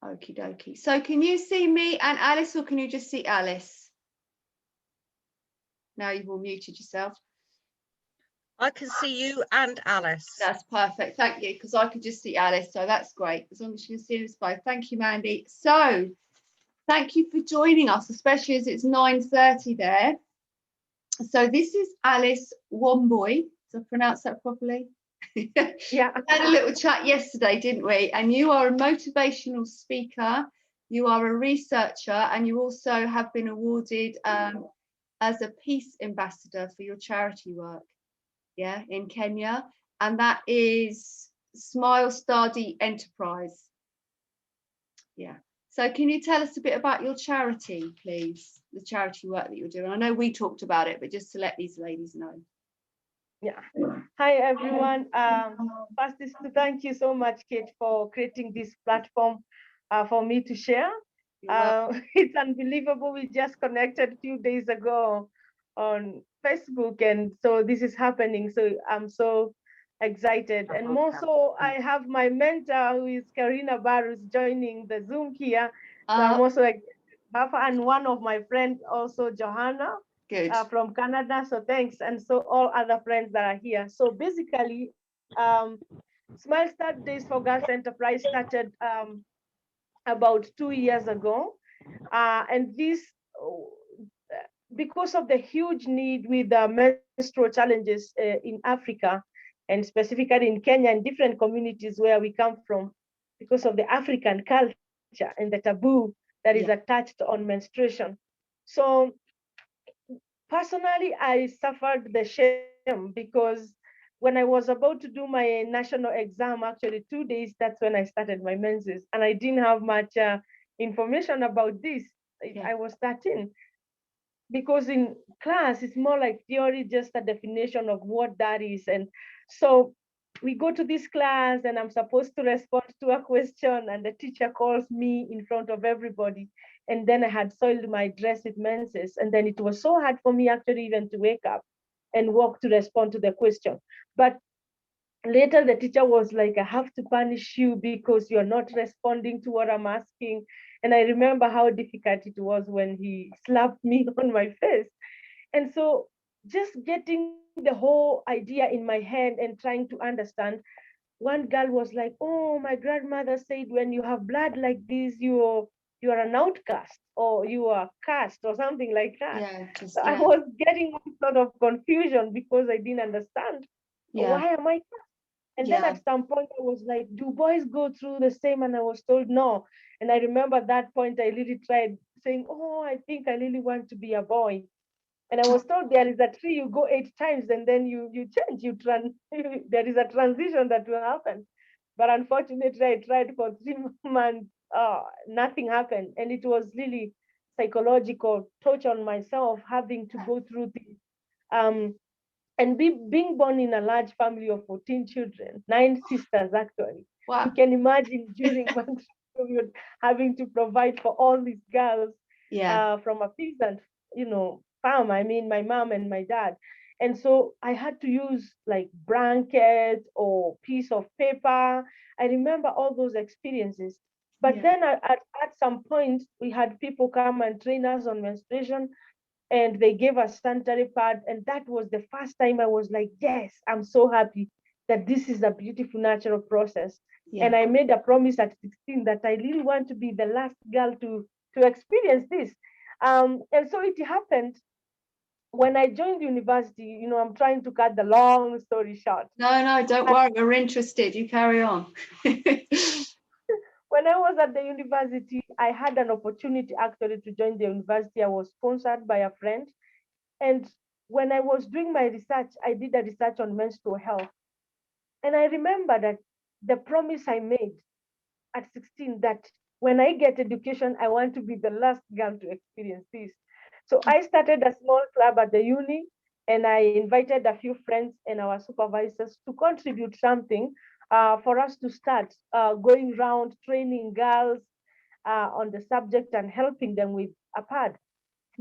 Okie dokie. So can you see me and Alice, or can you just see Alice? Now you've all muted yourself. I can see you and Alice. That's perfect. Thank you, because I could just see Alice, so that's great. As long as you can see us both. Thank you, Mandy. So thank you for joining us, especially as it's 9:30 there. So this is Alice Wambui. Did I pronounce that properly? Yeah. We had a little chat yesterday, didn't we? And you are a motivational speaker, you are a researcher, and you also have been awarded as a peace ambassador for your charity work, yeah, in Kenya. And that is Smile Study Enterprise. Yeah. So can you tell us a bit about your charity, please? The charity work that you're doing. I know we talked about it, but just to let these ladies know. Yeah. Hi, everyone. First is to thank you so much, Kate, for creating this platform for me to share. It's unbelievable. We just connected a few days ago on Facebook, and so this is happening. So I'm so excited. And more so, I have my mentor, who is Karina Barus, joining the Zoom here. So I'm also excited, and one of my friends, also Johanna. Good. From Canada, so thanks, and so all other friends that are here. So basically, Smile Start Days for Girls Enterprise started about 2 years ago, and this because of the huge need with menstrual challenges in Africa, and specifically in Kenya and different communities where we come from, because of the African culture and the taboo that is attached on menstruation. So personally, I suffered the shame because when I was about to do my national exam, actually 2 days, that's when I started my menses. And I didn't have much information about this. I was 13. Because in class, it's more like theory, just a definition of what that is. And so we go to this class and I'm supposed to respond to a question, and the teacher calls me in front of everybody. And then I had soiled my dress with menses. And then it was so hard for me actually even to wake up and walk to respond to the question. But later the teacher was like, I have to punish you because you're not responding to what I'm asking. And I remember how difficult it was when he slapped me on my face. And so just getting the whole idea in my head and trying to understand, one girl was like, oh, my grandmother said when you have blood like this, you're an outcast, or you are cast, or something like that. Yeah, so I was getting sort of confusion because I didn't understand why am I cast. And then at some point I was like, do boys go through the same? And I was told no. And I remember at that point I really tried saying, oh, I think I really want to be a boy. And I was told there is a tree, you go 8 times and then you change, there is a transition that will happen. But unfortunately, I tried for 3 months, nothing happened. And it was really psychological torture on myself, having to go through this. And being born in a large family of 14 children, 9 sisters actually. Wow. You can imagine during one period having to provide for all these girls from a peasant, farm. I mean, my mom and my dad. And so I had to use like blanket or piece of paper. I remember all those experiences. But then at some point, we had people come and train us on menstruation, and they gave us sanitary pad. And that was the first time I was like, yes, I'm so happy that this is a beautiful natural process. And I made a promise at 16 that I really want to be the last girl to experience this. And so it happened when I joined university. I'm trying to cut the long story short. No, don't worry. We're interested. You carry on. When I was at the university, I had an opportunity actually to join the university. I was sponsored by a friend. And when I was doing my research, I did a research on menstrual health. And I remember that the promise I made at 16, that when I get education, I want to be the last girl to experience this. So I started a small club at the uni, and I invited a few friends and our supervisors to contribute something for us to start going around training girls on the subject and helping them with a pad.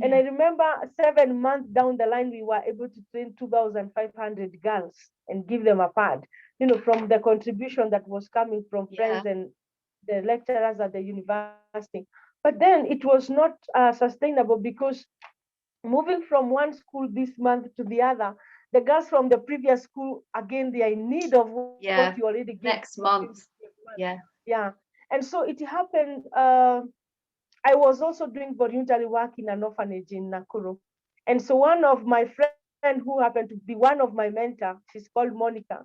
And I remember 7 months down the line, we were able to train 2,500 girls and give them a pad, from the contribution that was coming from friends and the lecturers at the university. But then it was not sustainable, because moving from one school this month to the other, the girls from the previous school, again, they are in need of what Yeah. you already gave Next month. Yeah. Yeah. And so it happened. I was also doing voluntary work in an orphanage in Nakuru. And so one of my friends who happened to be one of my mentor, she's called Monica,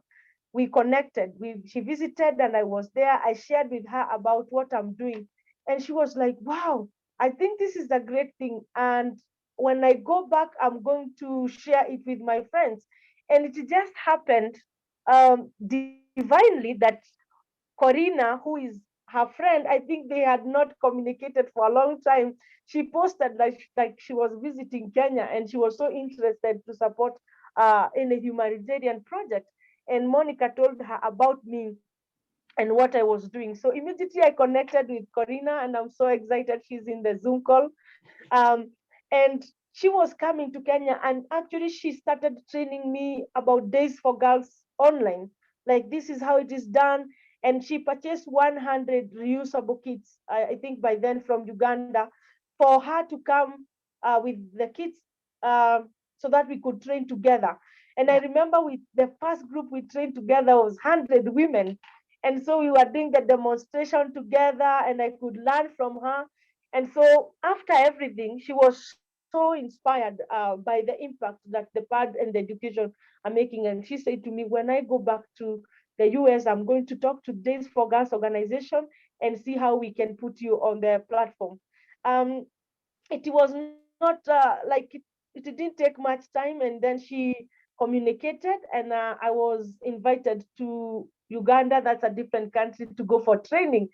we connected. She visited and I was there. I shared with her about what I'm doing. And she was like, wow, I think this is a great thing. And when I go back, I'm going to share it with my friends. And it just happened divinely that Corina, who is her friend, I think they had not communicated for a long time. She posted like she was visiting Kenya and she was so interested to support in a humanitarian project. And Monica told her about me and what I was doing. So immediately I connected with Corina, and I'm so excited she's in the Zoom call. Um, and she was coming to Kenya, and actually she started training me about Days for Girls online. Like, this is how it is done. And she purchased 100 reusable kits, I think by then, from Uganda, for her to come with the kits, uh, so that we could train together. And I remember with the first group we trained together was 100 women. And so we were doing the demonstration together, and I could learn from her. And so after everything, she was so inspired by the impact that the PAD and the education are making. And she said to me, when I go back to the US, I'm going to talk to Days for Girls organization and see how we can put you on their platform. Um, it was not it didn't take much time, and then she communicated, and I was invited to Uganda, that's a different country, to go for training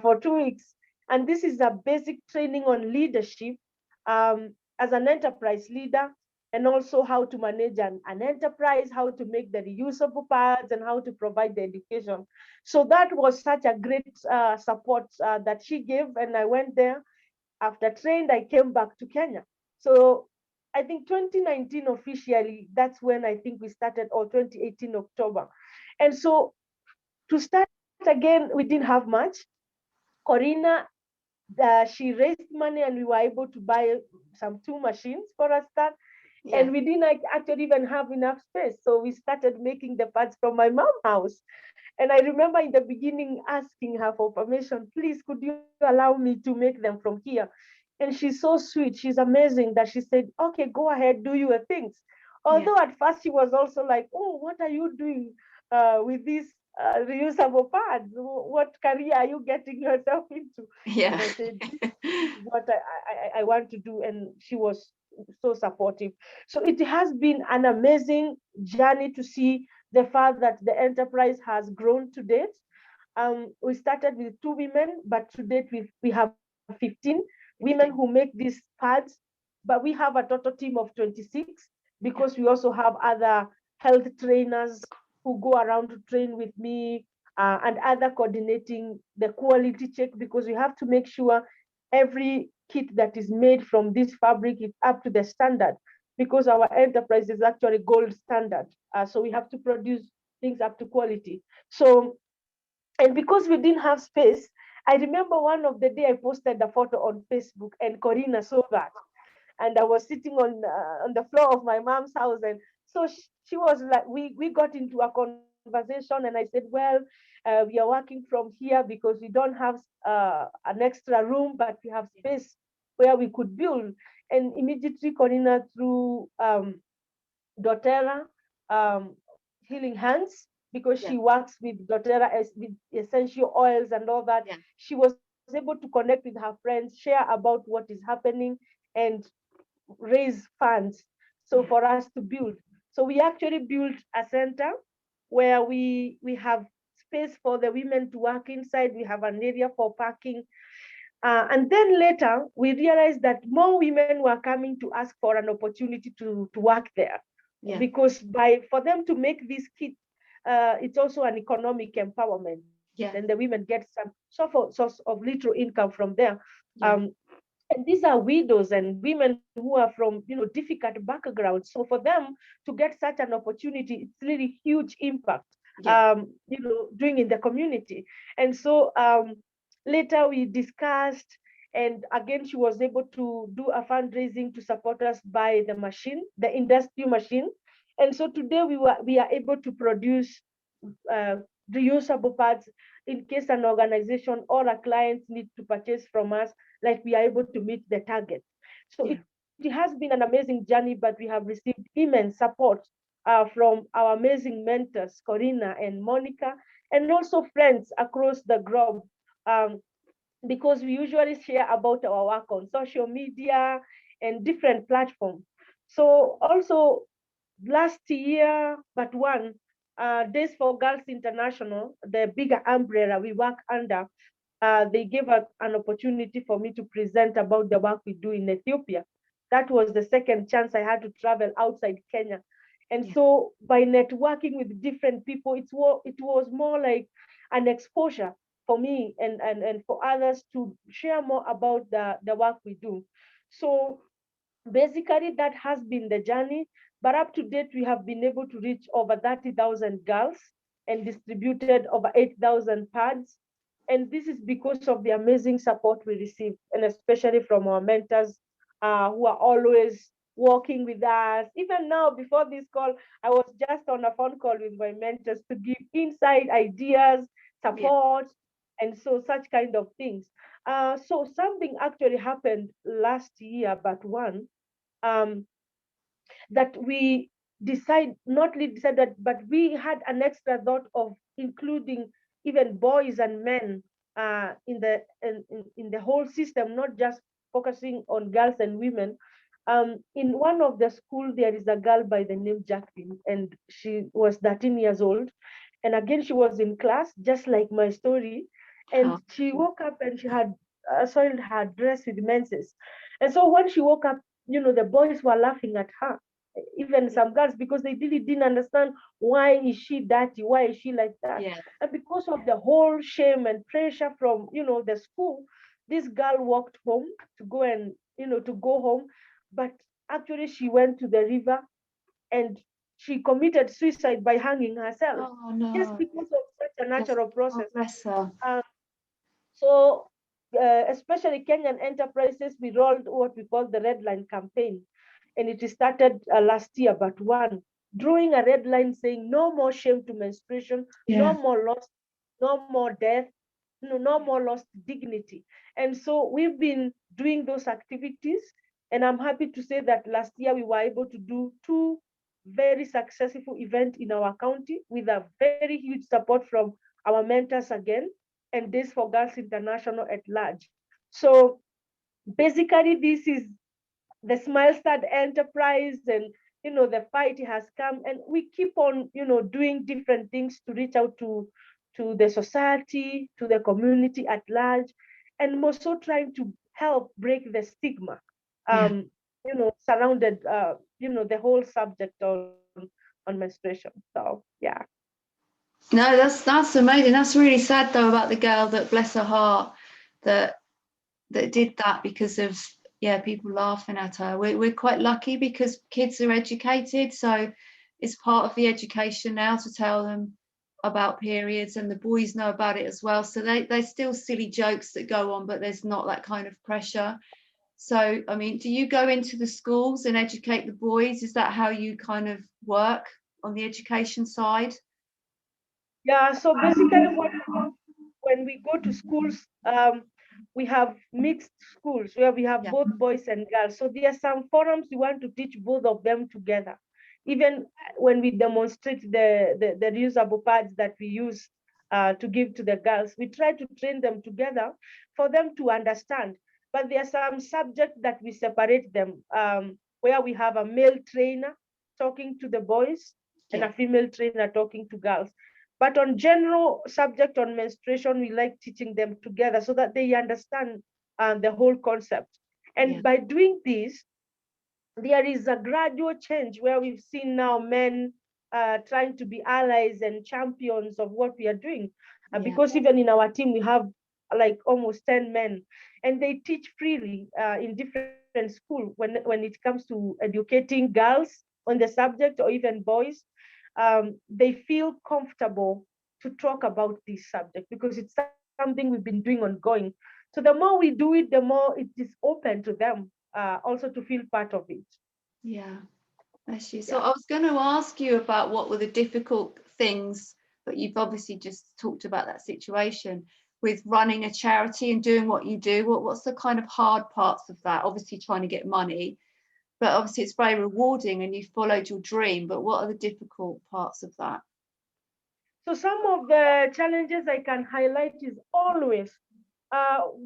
for 2 weeks. And this is a basic training on leadership, as an enterprise leader, and also how to manage an enterprise, how to make the reusable pads, and how to provide the education. So that was such a great support that she gave, and I went there. After trained, I came back to Kenya. So I think 2019 officially, that's when I think we started, or 2018 October. And so to start again, we didn't have much. Corina, she raised money and we were able to buy some 2 machines for a start. And we didn't actually even have enough space. So we started making the pads from my mom's house. And I remember in the beginning asking her for permission, please, could you allow me to make them from here? And she's so sweet. She's amazing that she said, okay, go ahead, do your things. Although at first she was also like, oh, what are you doing with these reusable pads? What career are you getting yourself into? And I said, this is what I want to do. And she was so supportive. So it has been an amazing journey to see the fact that the enterprise has grown to date. We started with 2 women, but to date we have 15 women who make these pads. But we have a total team of 26, because we also have other health trainers who go around to train with me, and other coordinating the quality check, because we have to make sure every kit that is made from this fabric is up to the standard, because our enterprise is actually gold standard. So we have to produce things up to quality. So, and because we didn't have space, I remember one of the day I posted a photo on Facebook, and Corina saw that. And I was sitting on the floor of my mom's house. And so she was like, we got into a conversation, and I said, well, we are working from here because we don't have an extra room, but we have space where we could build. And immediately Corina, through doTERRA, um, Healing Hands, because she works with doTERRA as with essential oils and all that. She was able to connect with her friends, share about what is happening, and raise funds. So for us to build. So we actually built a center where we have space for the women to work inside. We have an area for parking. And then later, we realized that more women were coming to ask for an opportunity to work there. Because for them to make this kit, it's also an economic empowerment. Then the women get some source of little income from there. And these are widows and women who are from difficult backgrounds. So for them to get such an opportunity, it's really huge impact doing in the community. And so Later we discussed, and again she was able to do a fundraising to support us buy the machine, the industry machine. And so today we are able to produce uh, reusable pads in case an organization or a client need to purchase from us, like we are able to meet the target. So it has been an amazing journey, but we have received immense support from our amazing mentors, Corina and Monica, and also friends across the globe. Um, because we usually share about our work on social media and different platforms. So also last year, but one, Days for Girls International, the bigger umbrella we work under, they gave us an opportunity for me to present about the work we do in Ethiopia. That was the second chance I had to travel outside Kenya. And so by networking with different people, it was more like an exposure for me and for others to share more about the work we do. So basically, that has been the journey. But up to date, we have been able to reach over 30,000 girls and distributed over 8,000 pads. And this is because of the amazing support we receive, and especially from our mentors who are always working with us. Even now, before this call, I was just on a phone call with my mentors to give insight, ideas, support, and so such kind of things. So something actually happened last year, but one, um, that we not really decided, but we had an extra thought of including even boys and men in the whole system, not just focusing on girls and women. In one of the school, there is a girl by the name Jacqueline, and she was 13 years old. And again, she was in class, just like my story. And she woke up and she had soiled her dress with menses. And so when she woke up, the boys were laughing at her, even some girls, because they really didn't understand why is she dirty, why is she like that. And because of the whole shame and pressure from the school, this girl walked home to go home. But actually she went to the river and she committed suicide by hanging herself, just because of such a natural process. Bless her. So especially Kenyan enterprises, we rolled what we call the Red Line campaign. And it started last year, but one, drawing a red line saying no more shame to menstruation, no more loss, no more death, no more lost dignity. And so we've been doing those activities. And I'm happy to say that last year we were able to do two very successful events in our county with a very huge support from our mentors again, and Days for Girls International at large. So basically, this is the Smile Start enterprise, and the fight has come, and we keep on doing different things to reach out to the society, to the community at large, and also trying to help break the stigma surrounded the whole subject on menstruation. So yeah. No, that's amazing. That's really sad though about the girl that, bless her heart, that did that because of people laughing at her. We're quite lucky because kids are educated, so it's part of the education now to tell them about periods, and the boys know about it as well. So there's still silly jokes that go on, but there's not that kind of pressure. So I mean, do you go into the schools and educate the boys? Is that how you kind of work on the education side? Yeah, so basically when we go to schools, we have mixed schools where we have both boys and girls. So there are some forums we want to teach both of them together. Even when we demonstrate the reusable pads that we use to give to the girls, we try to train them together for them to understand. But there are some subjects that we separate them, where we have a male trainer talking to the boys and a female trainer talking to girls. But on general subject on menstruation, we like teaching them together so that they understand the whole concept. And by doing this, there is a gradual change where we've seen now men trying to be allies and champions of what we are doing. Because even in our team, we have like almost 10 men, and they teach freely in different schools when it comes to educating girls on the subject, or even boys. They feel comfortable to talk about this subject because it's something we've been doing ongoing. So the more we do it, the more it is open to them also to feel part of it. Yeah. Actually, so I was going to ask you about what were the difficult things, but you've obviously just talked about that situation with running a charity and doing what you do. What's the kind of hard parts of that? Obviously trying to get money, but obviously it's very rewarding and you followed your dream, but what are the difficult parts of that? So some of the challenges I can highlight is always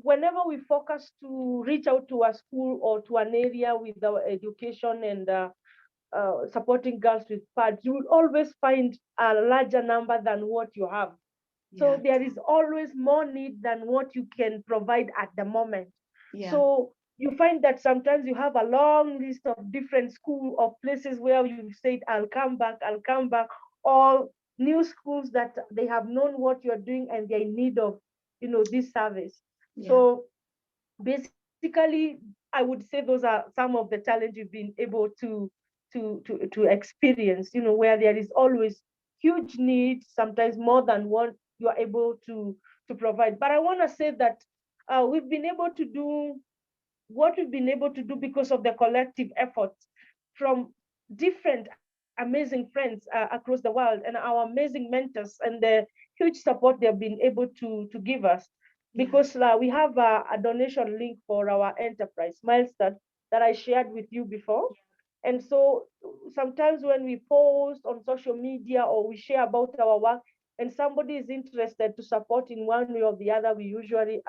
whenever we focus to reach out to a school or to an area with our education and supporting girls with pads, you will always find a larger number than what you have. So there is always more need than what you can provide at the moment. So you find that sometimes you have a long list of different school or places where you've said, I'll come back, or new schools that they have known what you're doing and they're in need of, this service. So basically, I would say those are some of the challenges you've been able to experience, where there is always huge need, sometimes more than what you are able to provide. But I want to say that we've been able to do what we've been able to do because of the collective efforts from different amazing friends across the world and our amazing mentors and the huge support they've been able to give us. Because we have a donation link for our enterprise milestone that I shared with you before. And so sometimes when we post on social media or we share about our work and somebody is interested to support in one way or the other, we usually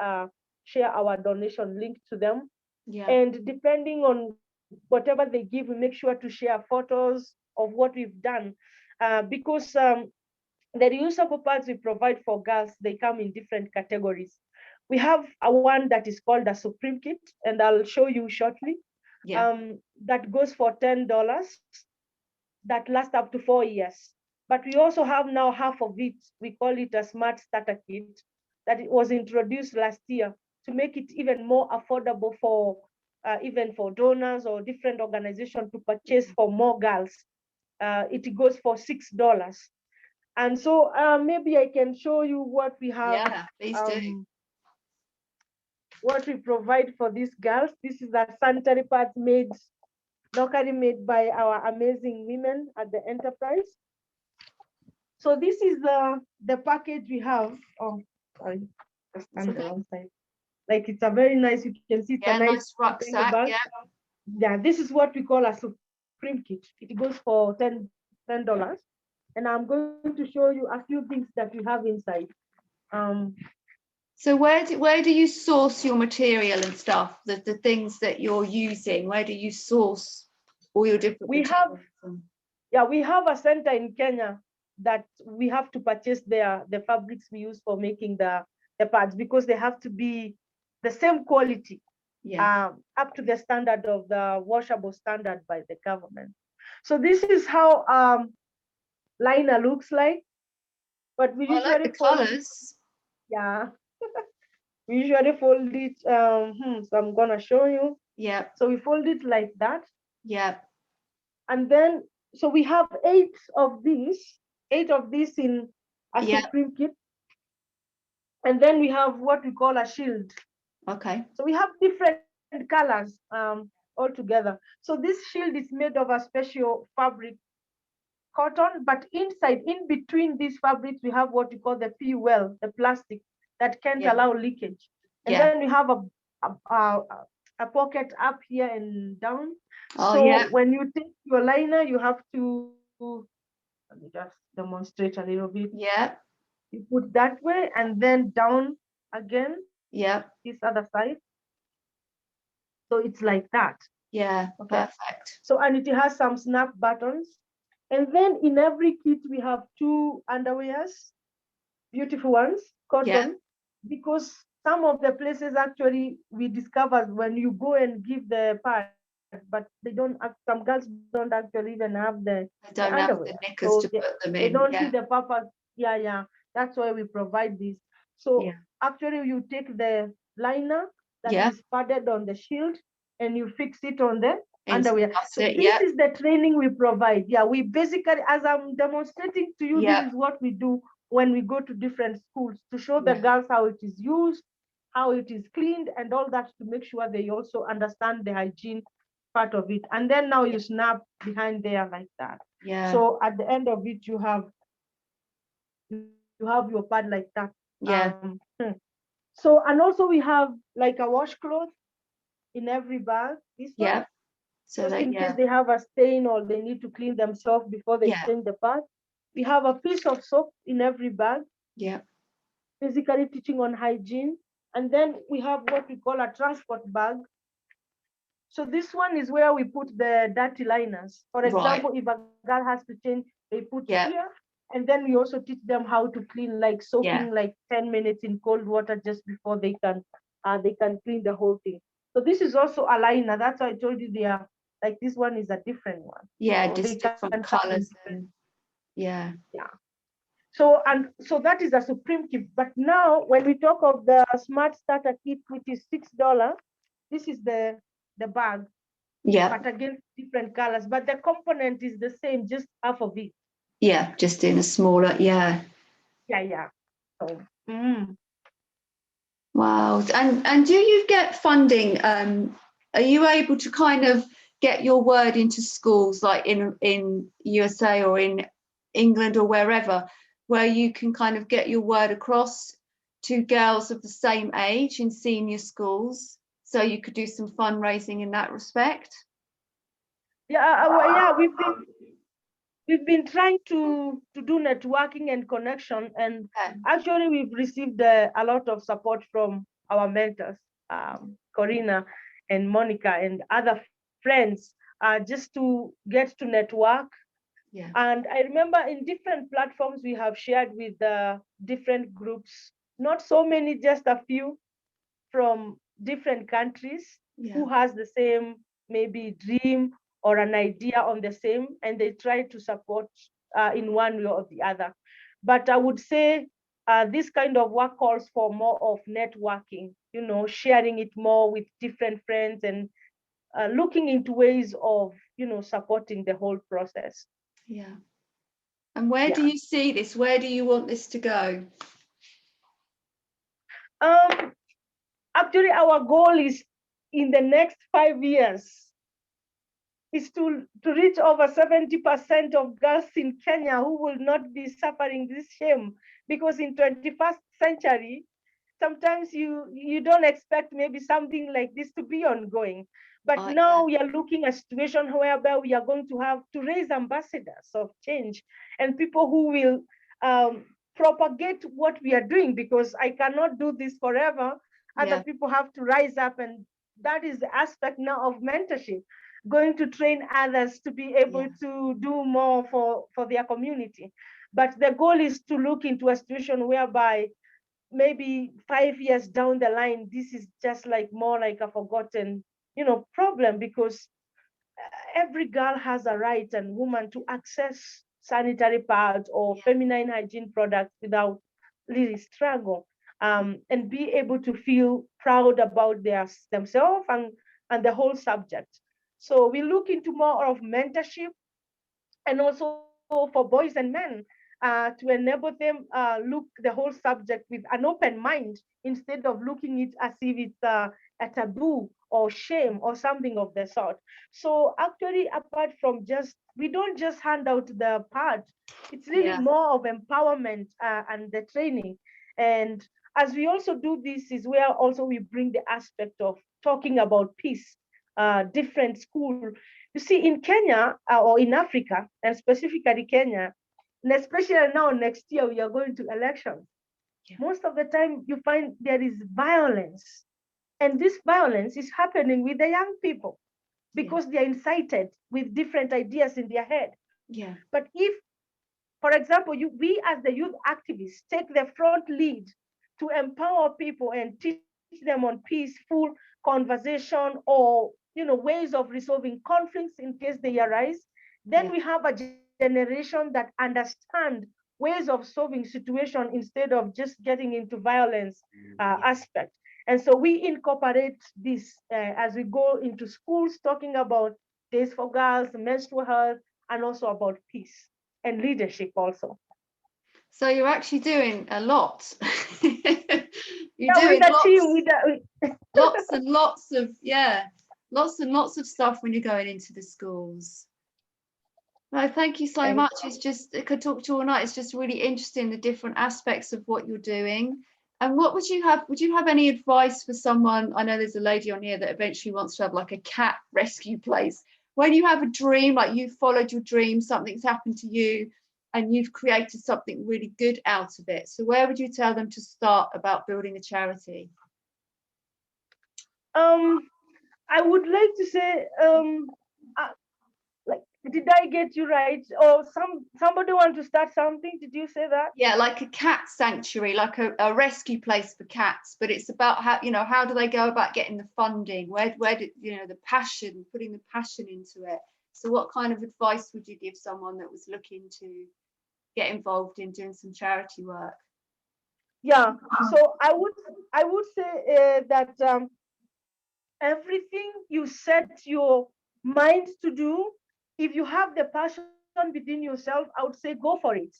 share our donation link to them. And depending on whatever they give, we make sure to share photos of what we've done. Because the reusable pads we provide for girls, they come in different categories. We have a one that is called a Supreme Kit, and I'll show you shortly. That goes for $10, that lasts up to 4 years. But we also have now half of it. We call it a Smart Starter Kit that it was introduced last year to make it even more affordable for even for donors or different organizations to purchase for more girls. It goes for $6. And so maybe I can show you what we have. Yeah, please do. What we provide for these girls. This is a sanitary pads locally made by our amazing women at the enterprise. So this is the package we have. Oh, sorry, just stand alongside. Like it's a very nice, you can see it's a nice rucksack. Bag. Yeah, this is what we call a Supreme Kit. It goes for $10. And I'm going to show you a few things that we have inside. So where do you source your material and stuff? The things that you're using, where do you source all your different materials? We have a center in Kenya that we have to purchase the fabrics we use for making the pads, because they have to be the same quality, up to the standard of the washable standard by the government. So this is how liner looks like. But we usually like the colors. We usually fold it. So I'm gonna show you. So we fold it like that. And then so we have 8 of these in a Supreme Kit. And then we have what we call a shield. So we have different colors all together. So this shield is made of a special fabric, cotton, but inside, in between these fabrics, we have what we call the PUL, the plastic that can't allow leakage. And then we have a pocket up here and down. When you take your liner, you have to, let me just demonstrate a little bit. You put that way and then down again. This other side. So it's like that. Perfect. So, and it has some snap buttons. And then in every kit, we have 2 underwears, beautiful ones, cotton, because some of the places actually we discovered when you go and give the pad, but they don't, some girls don't actually even have the underwear. Have the knickers to put them in. They don't see the purpose. That's why we provide this. So actually you take the liner that is padded on the shield and you fix it on the underwear. So this is the training we provide. We basically, as I'm demonstrating to you, this is what we do when we go to different schools to show the girls how it is used, how it is cleaned, and all that, to make sure they also understand the hygiene part of it. And then now you snap behind there like that. Yeah. So at the end of it, you have your pad like that. Yeah. So, and also we have like a washcloth in every bag. This one, Yeah. So just that, in case they have a stain or they need to clean themselves before they change the pad. We have a piece of soap in every bag. Yeah. Basically teaching on hygiene. And then we have what we call a transport bag. So this one is where we put the dirty liners. For example, if a girl has to change, they put here. And then we also teach them how to clean, like soaking like 10 minutes in cold water just before they can clean the whole thing. So this is also a liner. That's why I told you they are like, this one is a different one. Yeah, so just different colors. Yeah. So that is a supreme kit. But now when we talk of the smart starter kit, which is $6, this is the bag. Yeah. But again, different colors. But the component is the same, just half of it. Yeah, just in a smaller, Yeah. So, Wow. And do you get funding? Are you able to kind of get your word into schools like in USA or in England or wherever, where you can kind of get your word across to girls of the same age in senior schools, so you could do some fundraising in that respect? Yeah, we've been trying to do networking and connection, and actually we've received a lot of support from our mentors, Corina and Monica and other friends, just to get to network. And I remember in different platforms we have shared with different groups, not so many, just a few from different countries who has the same maybe dream or an idea on the same, and they try to support in one way or the other. But I would say this kind of work calls for more of networking, sharing it more with different friends, and looking into ways of, supporting the whole process. Yeah. And where do you see this? Where do you want this to go? Actually, our goal is in the next 5 years is to reach over 70% of girls in Kenya who will not be suffering this shame. Because in 21st century, sometimes you don't expect maybe something like this to be ongoing. But now we are looking at a situation whereby we are going to have to raise ambassadors of change and people who will propagate what we are doing, because I cannot do this forever. Other people have to rise up, and that is the aspect now of mentorship, going to train others to be able to do more for their community. But the goal is to look into a situation whereby maybe 5 years down the line, this is just like more like a forgotten, problem, because every girl has a right, and woman, to access sanitary pads or feminine hygiene products without really struggle, and be able to feel proud about themselves and the whole subject. So we look into more of mentorship, and also for boys and men, to enable them look the whole subject with an open mind, instead of looking it as if it's a taboo or shame or something of the sort. So actually, apart from we don't just hand out the part, it's really more of empowerment and the training. And as we also do this, is where also we bring the aspect of talking about peace, different school. You see, in Kenya or in Africa, and specifically Kenya, and especially now next year, we are going to elections. Most of the time, you find there is violence. And this violence is happening with the young people because they are incited with different ideas in their head. But if, for example, we as the youth activists take the front lead to empower people and teach them on peaceful conversation, or ways of resolving conflicts in case they arise, then we have a generation that understand ways of solving situation instead of just getting into violence aspect. And so we incorporate this as we go into schools, talking about days for girls, menstrual health, and also about peace and leadership also. So you're actually doing a lot. You're Yeah, doing with a team, with lots and lots of, lots and lots of stuff when you're going into the schools. No, thank you so much. It's just, I could talk to you all night. It's just really interesting, the different aspects of what you're doing. And what would you have? Would you have any advice for someone? I know there's a lady on here that eventually wants to have like a cat rescue place. When you have a dream, like you followed your dream, something's happened to you, and you've created something really good out of it. So where would you tell them to start about building a charity? I would like to say, like, did I get you right? Or somebody want to start something? Did you say that? Yeah, like a cat sanctuary, like a rescue place for cats. But it's about how, how do they go about getting the funding? Where did, the passion, putting the passion into it. So what kind of advice would you give someone that was looking to get involved in doing some charity work? Yeah. So I would say that everything you set your mind to do, if you have the passion within yourself, I would say go for it.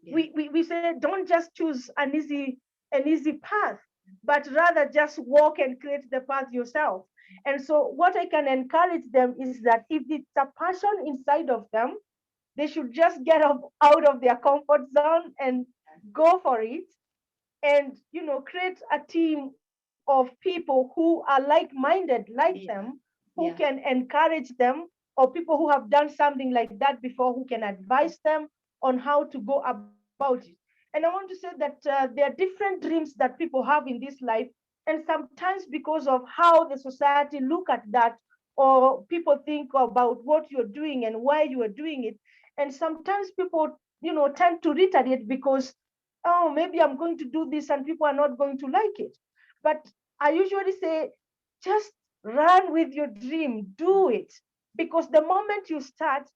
Yeah. We say don't just choose an easy path, but rather just walk and create the path yourself. And so what I can encourage them is that if it's a passion inside of them, they should just get out of their comfort zone and go for it, and create a team of people who are like-minded like Yeah. them, who Yeah. can encourage them, or people who have done something like that before, who can advise them on how to go about it. And I want to say that there are different dreams that people have in this life, and sometimes because of how the society look at that, or people think about what you're doing and why you are doing it, and sometimes people tend to retaliate because, oh, maybe I'm going to do this and people are not going to like it. But I usually say, just run with your dream, do it. Because the moment you start,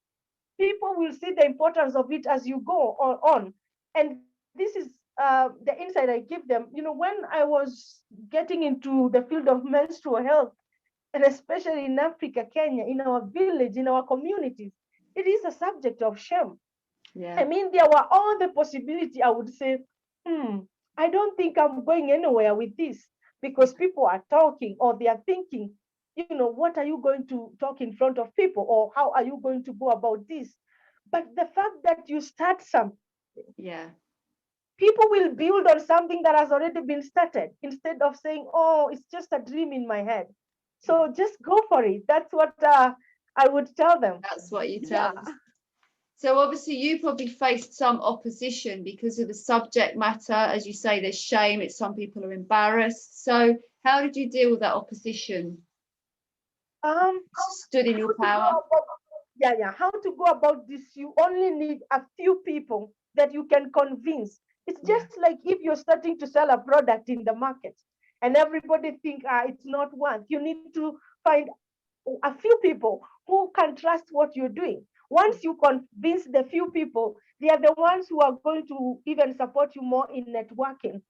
people will see the importance of it as you go on. And this is the insight I give them. When I was getting into the field of menstrual health, and especially in Africa, Kenya, in our village, in our communities, it is a subject of shame. Yeah. I mean, there were all the possibility. I would say, I don't think I'm going anywhere with this, because people are talking, or they are thinking, what are you going to talk in front of people, or how are you going to go about this? But the fact that you start something, Yeah. people will build on something that has already been started, instead of saying, oh, it's just a dream in my head. Yeah. So just go for it. That's what I would tell them. That's what you tell Yeah. them. So obviously you probably faced some opposition because of the subject matter. As you say, there's shame. Some people are embarrassed. So how did you deal with that opposition? Stood in How your to go power. about, yeah, how to go about this? You only need a few people that you can convince. It's Yeah. just like if you're starting to sell a product in the market, and everybody think it's not worth. You need to find a few people who can trust what you're doing. Once you convince the few people, they are the ones who are going to even support you more in networking.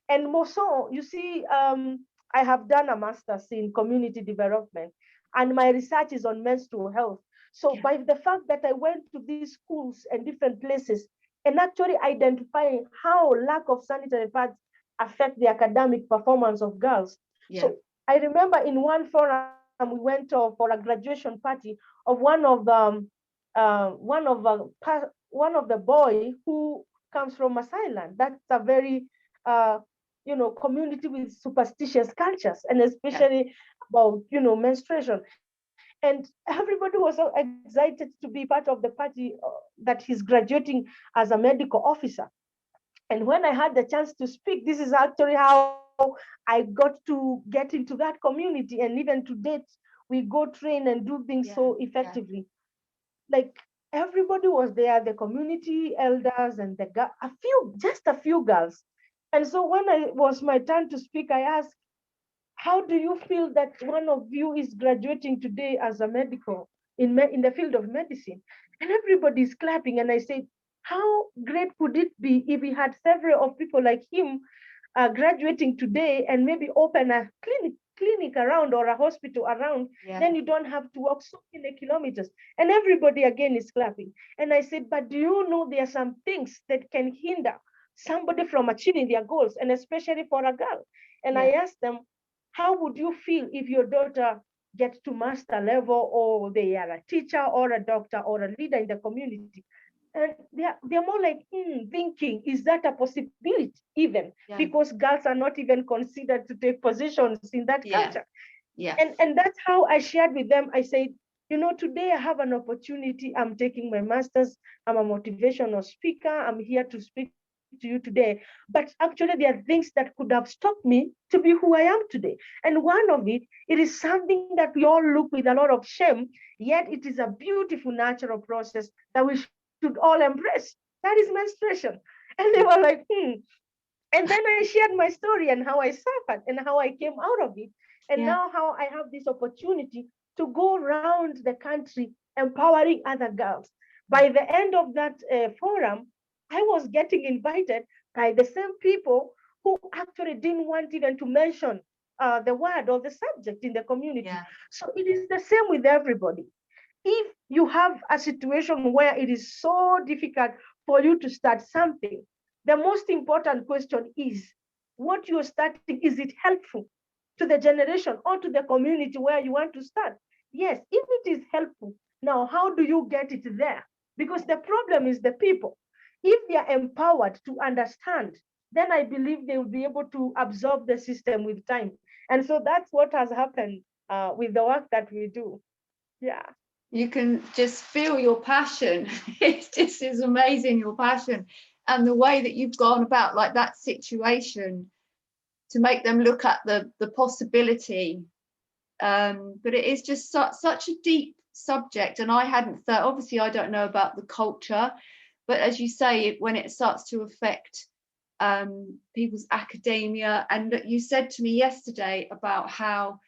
And more so, you see, I have done a master's in community development, and my research is on menstrual health. So Yeah. by the fact that I went to these schools and different places, and actually identifying how lack of sanitary pads affect the academic performance of girls. Yeah. So I remember in one forum we went for a graduation party of one of the boy who comes from Maasai land. That's a very community with superstitious cultures, and Yeah. especially about menstruation. And everybody was so excited to be part of the party that he's graduating as a medical officer. And when I had the chance to speak, this is actually how I got to get into that community. And even to date, we go train and do things Yeah. so Yeah. effectively. Like, everybody was there, the community elders and just a few girls. And so when it was my turn to speak, I asked, how do you feel that one of you is graduating today as a medical in the field of medicine? And everybody is clapping. And I said, how great would it be if we had several of people like him graduating today, and maybe open a clinic around, or a hospital around? Yeah. Then you don't have to walk so many kilometers. And everybody again is clapping. And I said, but do you know there are some things that can hinder somebody from achieving their goals, and especially for a girl. And I asked them, how would you feel if your daughter gets to master level, or they are a teacher or a doctor or a leader in the community? And they're more like thinking, is that a possibility even? Because girls are not even considered to take positions in that culture. And that's how I shared with them. I said, today I have an opportunity. I'm taking my master's. I'm a motivational speaker. I'm here to speak to you today. But actually, there are things that could have stopped me to be who I am today. And one of it is something that we all look with a lot of shame, yet it is a beautiful natural process that we should all embrace. That is menstruation. And they were like, And then I shared my story and how I suffered and how I came out of it. And now how I have this opportunity to go around the country empowering other girls. By the end of that forum, I was getting invited by the same people who actually didn't want even to mention the word or the subject in the community. So it is the same with everybody. If you have a situation where it is so difficult for you to start something, the most important question is, what you're starting, is it helpful to the generation or to the community where you want to start? Yes, if it is helpful, now how do you get it there? Because the problem is the people. If they are empowered to understand, then I believe they will be able to absorb the system with time. And so that's what has happened with the work that we do. Yeah. You can just feel your passion. It just is amazing, your passion, and the way that you've gone about like that situation to make them look at the possibility. But it is just such a deep subject, and I hadn't thought, obviously I don't know about the culture, but as you say, when it starts to affect people's academia, and you said to me yesterday about how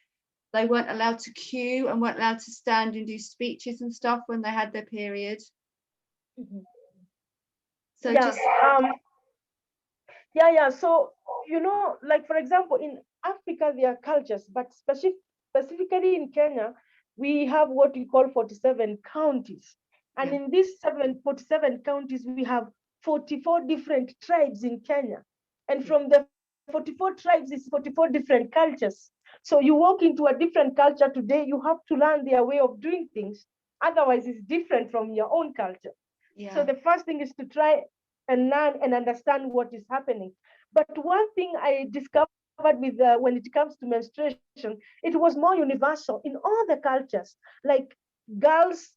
they weren't allowed to queue and weren't allowed to stand and do speeches and stuff when they had their period. So so like, for example, in Africa there are cultures, but specifically in Kenya we have what we call 47 counties, and in these 47 counties we have 44 different tribes in Kenya, and from the 44 tribes is 44 different cultures. So you walk into a different culture today, you have to learn their way of doing things, otherwise it's different from your own culture. So the first thing is to try and learn and understand what is happening. But one thing I discovered with when it comes to menstruation, it was more universal in all the cultures. Like, girls,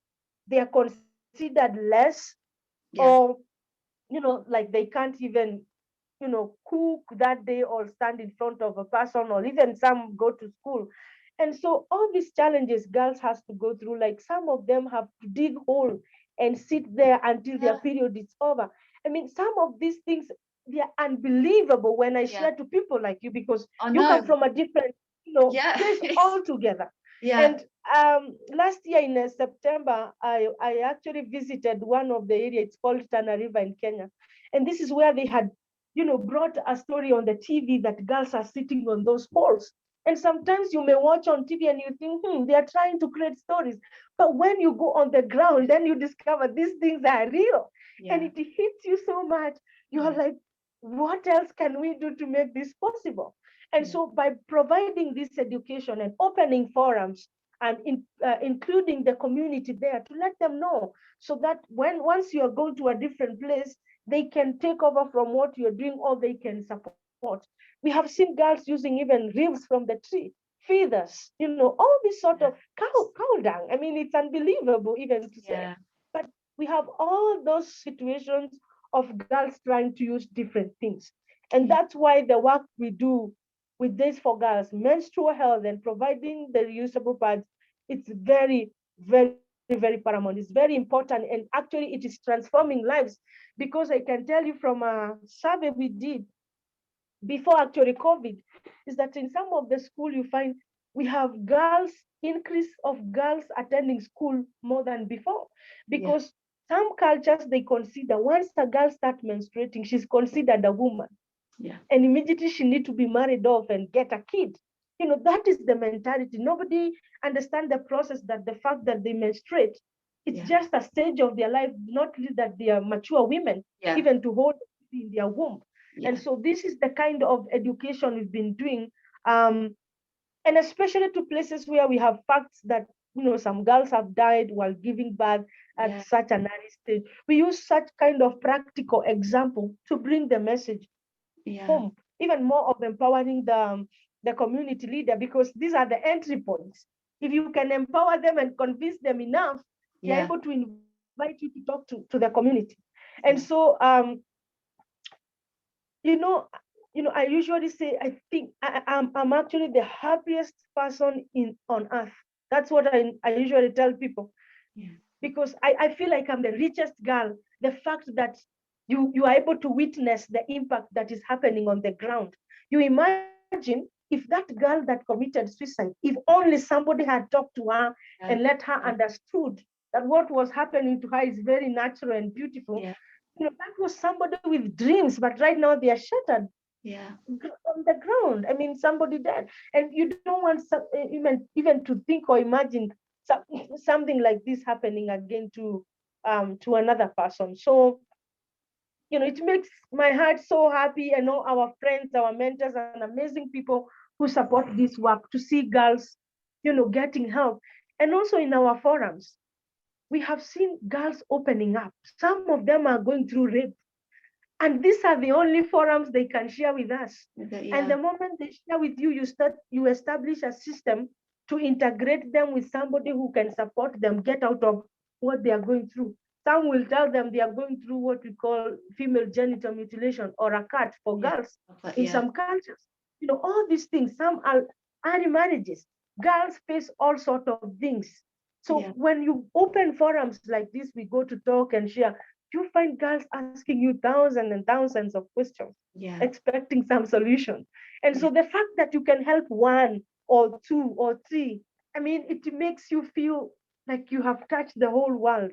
they are considered less, or like they can't even cook that day or stand in front of a person, or even some go to school. And so all these challenges girls has to go through, like some of them have to dig hole and sit there until their period is over. I mean, some of these things, they are unbelievable when I share to people like you, because you come from a different place altogether. And last year in September, I actually visited one of the areas. It's called Tana River in Kenya, and this is where they had brought a story on the TV that girls are sitting on those poles. And sometimes you may watch on TV and you think, they are trying to create stories. But when you go on the ground, then you discover these things are real. And it hits you so much. You're like, what else can we do to make this possible? And so by providing this education and opening forums and including the community there to let them know, so that once you are going to a different place, they can take over from what you're doing, or they can support. We have seen girls using even ribs from the tree, feathers, all this sort of cow dung. I mean, it's unbelievable even to say. But we have all those situations of girls trying to use different things. And that's why the work we do with this for girls, menstrual health and providing the reusable pads, it's very, very, very paramount. It's very important. And actually it is transforming lives, because I can tell you from a survey we did before actually COVID, is that in some of the school you find we have increase of girls attending school more than before, because some cultures, they consider once a girl starts menstruating, she's considered a woman. And immediately she needs to be married off and get a kid. That is the mentality. Nobody understands the process, that the fact that they menstruate, it's just a stage of their life, not that they are mature women, even to hold pregnancy in their womb. And so this is the kind of education we've been doing, and especially to places where we have facts that, you know, some girls have died while giving birth at such an early stage. We use such kind of practical example to bring the message home, even more of empowering the community leader, because these are the entry points. If you can empower them and convince them enough, they're able to invite you to talk to the community. And so, I usually say, I think I'm actually the happiest person on earth. That's what I usually tell people, because I feel like I'm the richest girl. The fact that you are able to witness the impact that is happening on the ground. You imagine if that girl that committed suicide, if only somebody had talked to her and let her understood that what was happening to her is very natural and beautiful. That was somebody with dreams, but right now they are shattered on the ground. I mean, somebody died, and you don't want even to think or imagine something like this happening again to another person. So, it makes my heart so happy. And all our friends, our mentors, and amazing people who support this work, to see girls, getting help. And also in our forums, we have seen girls opening up. Some of them are going through rape. And these are the only forums they can share with us. And the moment they share with you, you establish a system to integrate them with somebody who can support them get out of what they are going through. Some will tell them they are going through what we call female genital mutilation, or a cut for girls in some cultures. All these things. Some are early marriages. Girls face all sorts of things. So when you open forums like this, we go to talk and share, you find girls asking you thousands and thousands of questions, expecting some solution. And so the fact that you can help one or two or three, I mean, it makes you feel like you have touched the whole world.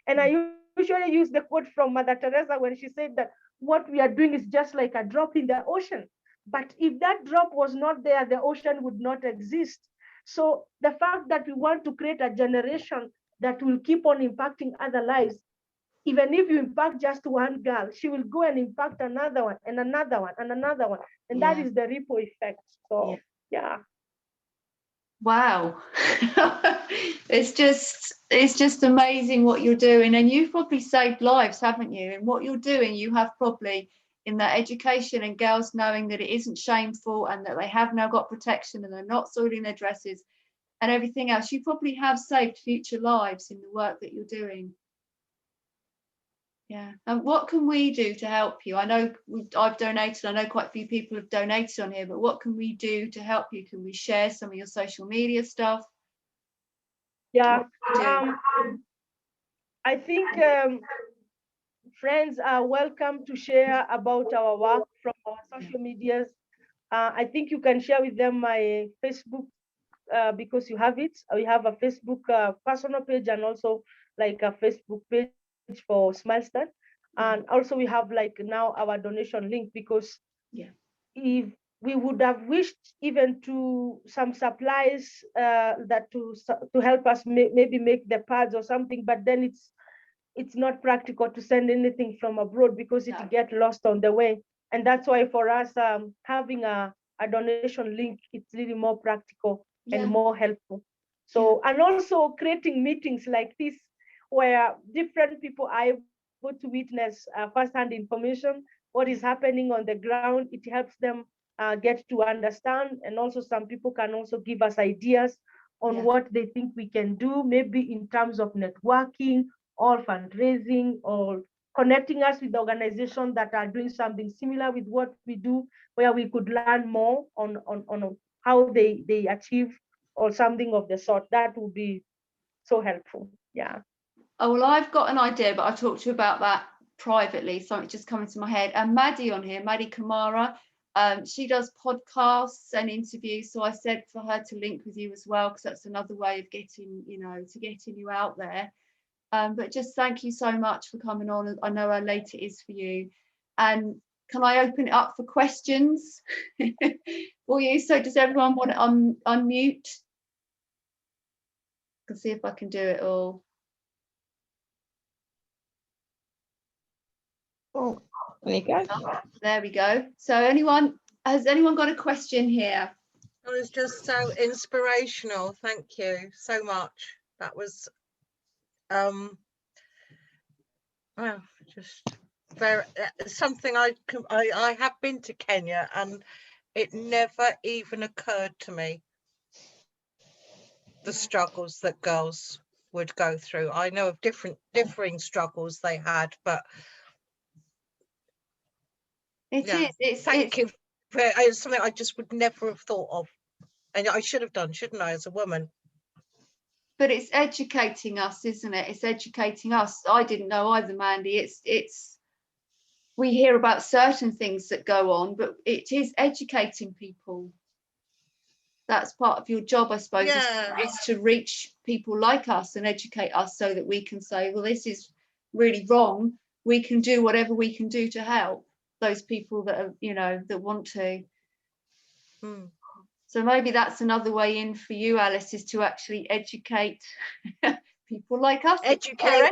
And I usually use the quote from Mother Teresa when she said that what we are doing is just like a drop in the ocean. But if that drop was not there, the ocean would not exist. So the fact that we want to create a generation that will keep on impacting other lives, even if you impact just one girl, she will go and impact another one and another one and another one. And that is the ripple effect. So, Wow. It's just amazing what you're doing. And you've probably saved lives, haven't you? And what you're doing, you have probably, in that education and girls knowing that it isn't shameful and that they have now got protection and they're not soiling their dresses and everything else, you probably have saved future lives in the work that you're doing. And what can we do to help you? I know I've donated. I know quite a few people have donated on here, but what can we do to help you? Can we share some of your social media stuff? I think friends are welcome to share about our work from our social medias. I think you can share with them my Facebook, because you have it. We have a Facebook personal page, and also like a Facebook page for Smilestone. And also we have like now our donation link, because if we would have wished even to some supplies that to help us maybe make the pads or something, but then it's not practical to send anything from abroad because it get lost on the way. And that's why for us, having a donation link, it's really more practical and more helpful. So, and also creating meetings like this, where different people are able to witness firsthand information, what is happening on the ground. It helps them get to understand. And also some people can also give us ideas on what they think we can do, maybe in terms of networking or fundraising, or connecting us with organizations that are doing something similar with what we do, where we could learn more on how they achieve or something of the sort. That would be so helpful. Oh, well, I've got an idea, but I'll talk to you about that privately. Something just coming to my head. And Maddie on here, Maddie Kamara, she does podcasts and interviews. So I said for her to link with you as well, because that's another way of getting you out there. But just thank you so much for coming on. I know how late it is for you. And can I open it up for questions for you? So does everyone want to unmute? I can see if I can do it all. Oh, There you go. Oh, there we go. So has anyone got a question here? It was just so inspirational. Thank you so much. That was well, just very something I have been to Kenya, and it never even occurred to me the struggles that girls would go through. I know of differing struggles they had, but Thank you. It's something I just would never have thought of, and I should have done, shouldn't I, as a woman? But it's educating us, isn't it? It's educating us. I didn't know either, Mandy. It's we hear about certain things that go on, but it is educating people. That's part of your job, I suppose, is to reach people like us and educate us so that we can say, well, this is really wrong. We can do whatever we can do to help those people that are, that want to. So maybe that's another way in for you, Alice, is to actually educate people like us. Educated.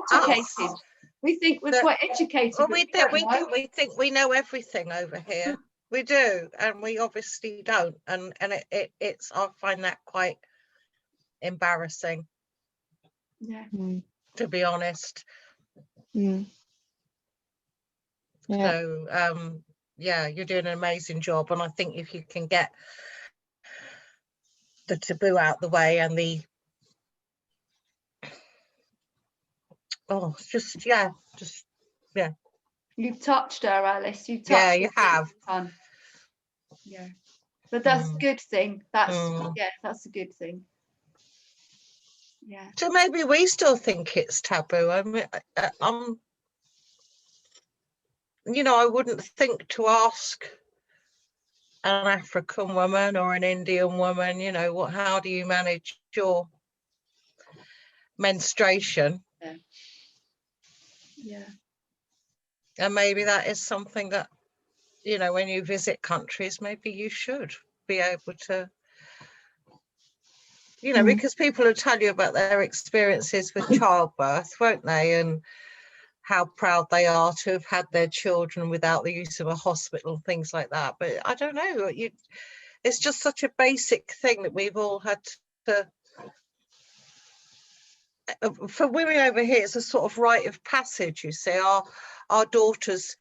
We think we're quite educated. Well, we think we know everything over here. We do, and we obviously don't. And it's I find that quite embarrassing. Yeah. To be honest. Yeah. So yeah, you're doing an amazing job, and I think if you can get the taboo out the way and the You've touched her, Alice. You you have. Yeah, but that's a good thing. That's a good thing. Yeah. So maybe we still think it's taboo. I mean, I wouldn't think to ask an African woman or an Indian woman, how do you manage your menstruation? Yeah. And maybe that is something that, when you visit countries, maybe you should be able to, because people will tell you about their experiences with childbirth, won't they? And how proud they are to have had their children without the use of a hospital, things like that. But I don't know, it's just such a basic thing that we've all had to, for women over here, it's a sort of rite of passage. You see, our daughters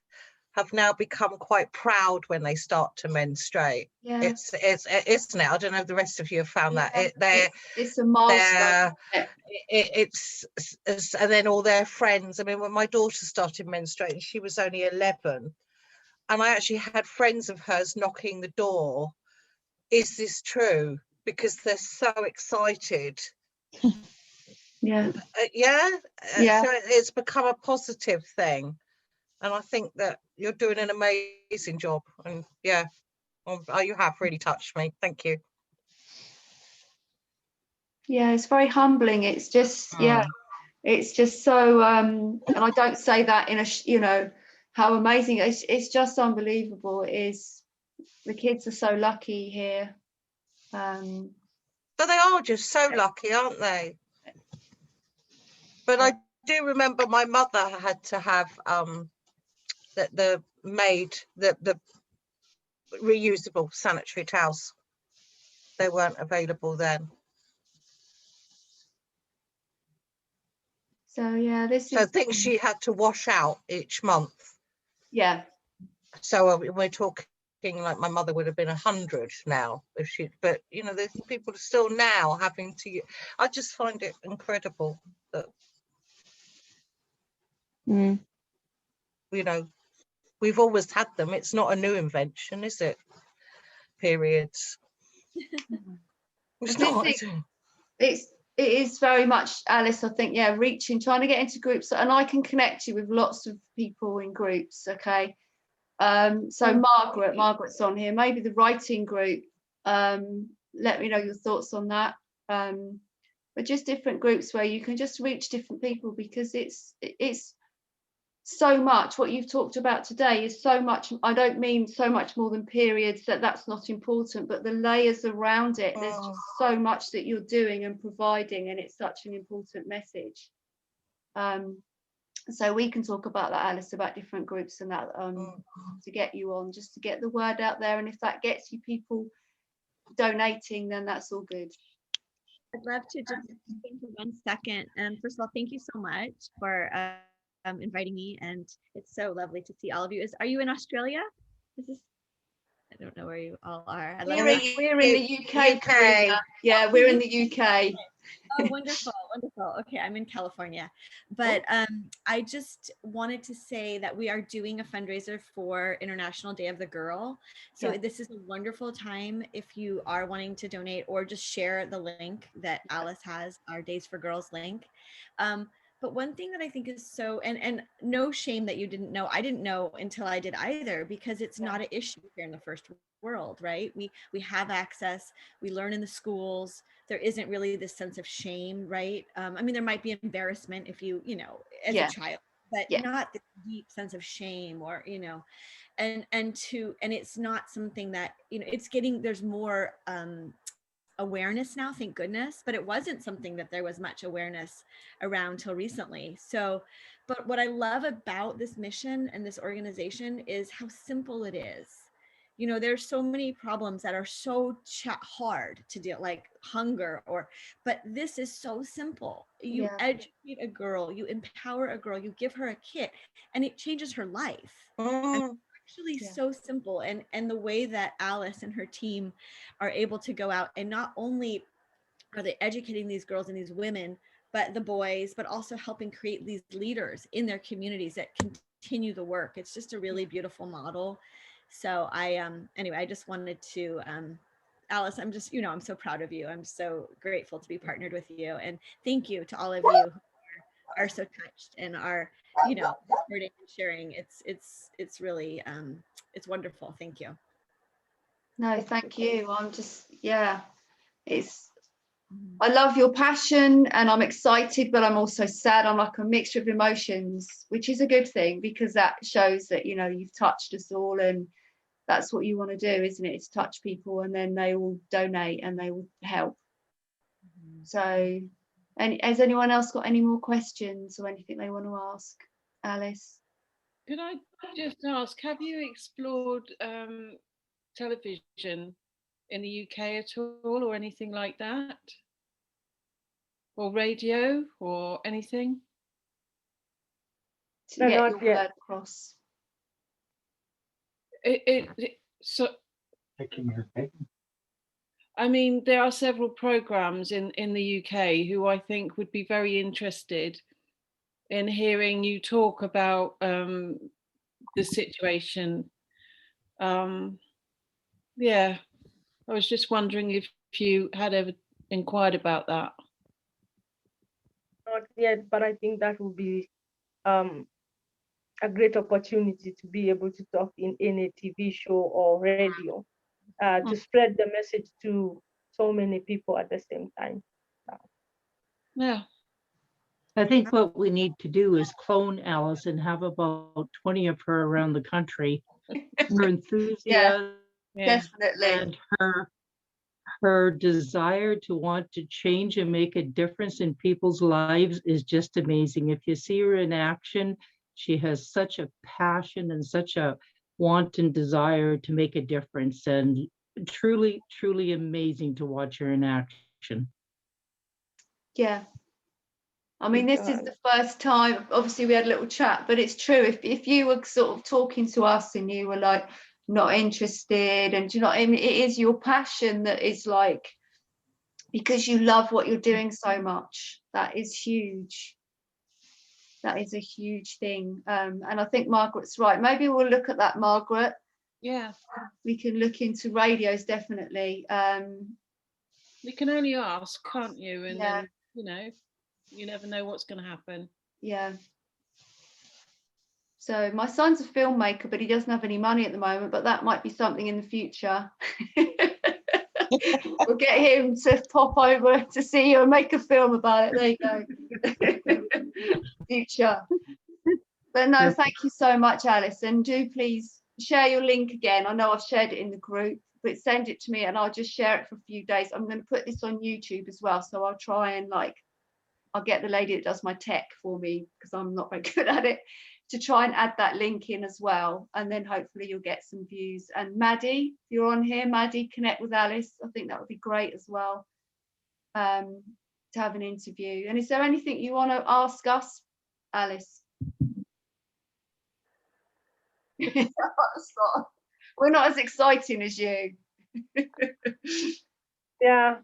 have now become quite proud when they start to menstruate. Yeah. It's isn't it? I don't know if the rest of you have found that. It's a milestone. It's and then all their friends. I mean, when my daughter started menstruating, she was only 11, and I actually had friends of hers knocking the door. Is this true? Because they're so excited. Yeah. So it's become a positive thing, and I think that you're doing an amazing job. And you have really touched me. Thank you. Yeah, it's very humbling. It's just it's just so and I don't say that in a how amazing it's just unbelievable. It is. The kids are so lucky here. But they are just so lucky, aren't they? But I do remember my mother had to have the reusable sanitary towels. They weren't available then. So yeah, I think she had to wash out each month. Yeah. So we're talking like my mother would have been 100 now if she. But there's people still now having to. I just find it incredible that we've always had them. It's not a new invention, is it? Periods. It's not. It is very much, Alice, I think, trying to get into groups, and I can connect you with lots of people in groups, okay? So Margaret's on here, maybe the writing group, let me know your thoughts on that. But just different groups where you can just reach different people, because it's so much what you've talked about today is so much. I don't mean so much more than periods, that's not important, but the layers around it. There's just so much that you're doing and providing, and it's such an important message. So we can talk about that, Alice, about different groups and that, to get you on, just to get the word out there. And if that gets you people donating, then that's all good. I'd love to just think for 1 second. And first of all, thank you so much for inviting me. And it's so lovely to see all of you. Are you in Australia? Is this? I don't know where you all are. We're in the UK. Karina. Yeah, we're in the UK. Oh, wonderful, wonderful. Okay, I'm in California. But I just wanted to say that we are doing a fundraiser for International Day of the Girl. So this is a wonderful time if you are wanting to donate, or just share the link that Alice has, our Days for Girls link. But one thing that I think is so, and no shame that you didn't know, I didn't know until I did either, because it's not an issue here in the first world, right? We have access, we learn in the schools. There isn't really this sense of shame, right? I mean, there might be embarrassment if you know, as a child, but not this deep sense of shame, or, you know, and it's not something that, you know, it's getting, there's more awareness now, thank goodness, but it wasn't something that there was much awareness around till recently. So, but what I love about this mission and this organization is how simple it is. You know, there's so many problems that are so hard to deal, like hunger, but this is so simple. You educate a girl, you empower a girl, you give her a kit, and it changes her life. Actually so simple. And the way that Alice and her team are able to go out, and not only are they educating these girls and these women, but the boys, but also helping create these leaders in their communities that continue the work. It's just a really beautiful model. So anyway, I just wanted to, Alice, I'm just, you know, I'm so proud of you. I'm so grateful to be partnered with you. And thank you to all of you who are so touched and are, you know, supporting and sharing. It's really, it's wonderful. Thank you. No, thank you. I'm just, I love your passion, and I'm excited, but I'm also sad. I'm like a mixture of emotions, which is a good thing, because that shows that, you know, you've touched us all, and that's what you want to do, isn't it? It's touch people, and then they will donate and they will help. So, and has anyone else got any more questions or anything they want to ask Alice? Could I just ask, have you explored television in the UK at all, or anything like that? Or radio or anything? To get your word across. So I mean, there are several programs in the UK who I think would be very interested in hearing you talk about the situation. Yeah, I was just wondering if you had ever inquired about that. Not yet, but I think that would be a great opportunity to be able to talk in a TV show or radio, to spread the message to so many people at the same time. Yeah. I think what we need to do is clone Alice and have about 20 of her around the country. Her enthusiasm definitely, and her desire to want to change and make a difference in people's lives is just amazing. If you see her in action, she has such a passion and such a want and desire to make a difference, and truly, truly amazing to watch her in action. Yeah. I mean, this is the first time, obviously we had a little chat, but it's true. If you were sort of talking to us and you were like not interested, and do you know what I mean, it is your passion that is like, because you love what you're doing so much. That is huge. That is a huge thing. And I think Margaret's right. Maybe we'll look at that, Margaret. Yeah. We can look into radios, definitely. We can only ask, can't you? And then, you know, you never know what's going to happen. Yeah. So my son's a filmmaker, but he doesn't have any money at the moment, but that might be something in the future. We'll get him to pop over to see you and make a film about it. There you go. Future. But no, thank you so much, Alice. And do please share your link again. I know I've shared it in the group, but send it to me and I'll just share it for a few days. I'm going to put this on YouTube as well, so I'll try and like I'll get the lady that does my tech for me, because I'm not very good at it, to try and add that link in as well. And then hopefully you'll get some views. And Maddie, if you're on here, Maddie, connect with Alice. I think that would be great as well, to have an interview. And is there anything you want to ask us, Alice? We're not as exciting as you. Yeah.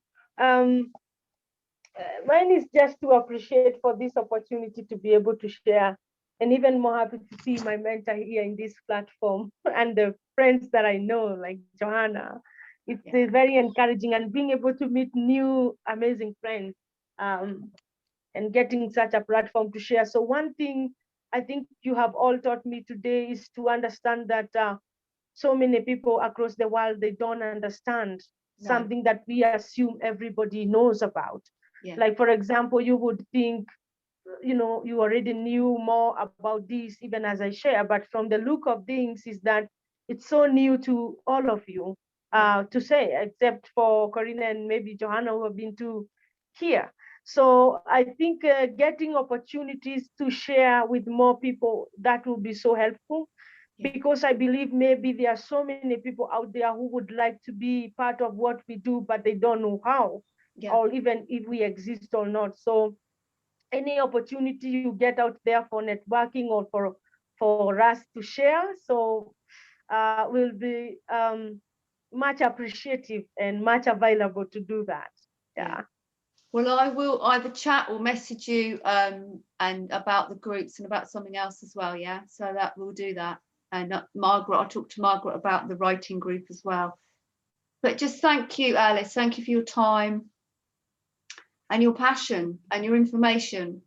Mine is just to appreciate for this opportunity to be able to share, and even more happy to see my mentor here in this platform and the friends that I know, like Johanna. It's very encouraging, and being able to meet new amazing friends, and getting such a platform to share. So one thing I think you have all taught me today is to understand that so many people across the world, they don't understand something that we assume everybody knows about. Like, for example, you would think, you already knew more about this, even as I share, but from the look of things is that it's so new to all of you to say, except for Corinna and maybe Johanna, who have been to here. So I think getting opportunities to share with more people, that will be so helpful, because I believe maybe there are so many people out there who would like to be part of what we do, but they don't know how, or even if we exist or not. So any opportunity you get out there for networking or for us to share, so will be much appreciative and much available to do that. Yeah. Well, I will either chat or message you and about the groups and about something else as well. Yeah, so that we'll do that. And Margaret, I'll talk to Margaret about the writing group as well. But just thank you, Alice. Thank you for your time and your passion and your information.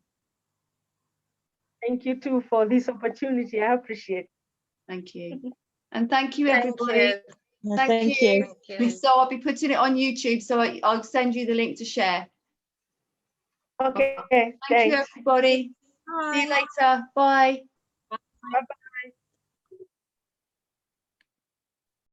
Thank you too for this opportunity. I appreciate it. Thank you. And thank you, everybody. Thank you. So I'll be putting it on YouTube, so I'll send you the link to share. Okay. Thank you, everybody. Bye. See you later. Bye. Bye-bye.